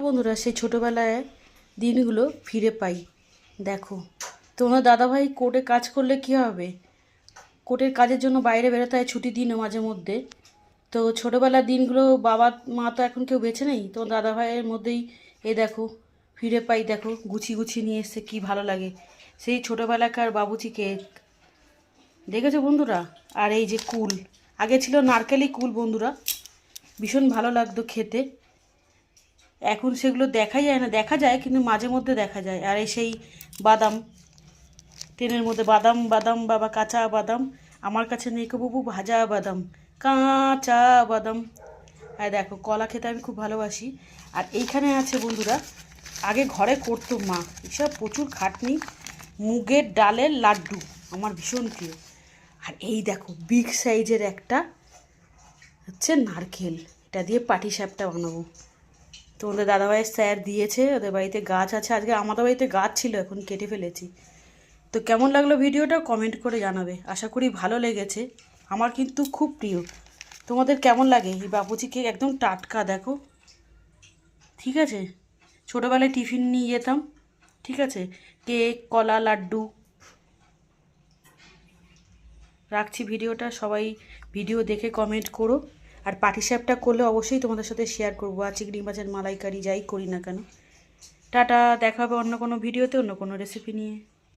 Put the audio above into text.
বন্ধুরা, সেই ছোটোবেলায় দিনগুলো ফিরে পাই। দেখো, তোমার দাদাভাই কোর্টে কাজ করলে কী হবে, কোর্টের কাজের জন্য বাইরে বেরোতে হয় ছুটির দিনও মাঝে মধ্যে। তো ছোটোবেলার দিনগুলো বাবা মা তো এখন কেউ বেঁচে নেই, তো দাদাভাইয়ের মধ্যেই দেখো ফিরে পাই। দেখো গুছিয়ে গুছিয়ে নিয়ে এসছে, কী ভালো লাগে সেই ছোটোবেলাকার বাবুচি কেক, দেখেছো বন্ধুরা? আর এই যে কুল, আগে ছিল নারকেলই কুল বন্ধুরা, ভীষণ ভালো লাগতো খেতে। এখন সেগুলো দেখাই যায় না, দেখা যায় কিন্তু মাঝে মধ্যে দেখা যায়। আর এই সেই বাদাম, ট্রেনের মধ্যে বাদাম বাদাম বাবা কাঁচা বাদাম, আমার কাছে নেই কো বাবু ভাজা বাদাম, কাঁচা বাদাম। আর দেখো কলা খেতে আমি খুব ভালোবাসি। আর এইখানে আছে বন্ধুরা, আগে ঘরে করতো মা, এসব প্রচুর খাটনি, মুগের ডালের লাড্ডু আমার ভীষণ প্রিয়। আর এই দেখো বিগ সাইজের একটা হচ্ছে নারকেল, এটা দিয়ে পাটিসাপটা বানাবো। তোমাদের দাদাভাইয়ের স্যার দিয়েছে, ওদের বাড়িতে গাছ আছে, আজকে আমাদের বাড়িতে গাছ ছিল, এখন কেটে ফেলেছি। তো কেমন লাগলো ভিডিওটা কমেন্ট করে জানাবে, আশা করি ভালো লেগেছে। আমার কিন্তু খুব প্রিয়। তোমাদের কেমন লাগে এই বাপুচি কেক? একদম টাটকা দেখো, ঠিক আছে? ছোটোবেলায় টিফিন নিয়ে যেতাম, ঠিক আছে? কেক, কলা, লাড্ডু। রাখছি ভিডিওটা, সবাই ভিডিও দেখে কমেন্ট করো। আর পাটিসাপটা করলে অবশ্যই তোমাদের সাথে শেয়ার করবো, আর চিংড়ি মাছের মালাইকারি যাই করি না কেন। টাটা, দেখা হবে অন্য কোনো ভিডিওতে অন্য কোনো রেসিপি নিয়ে।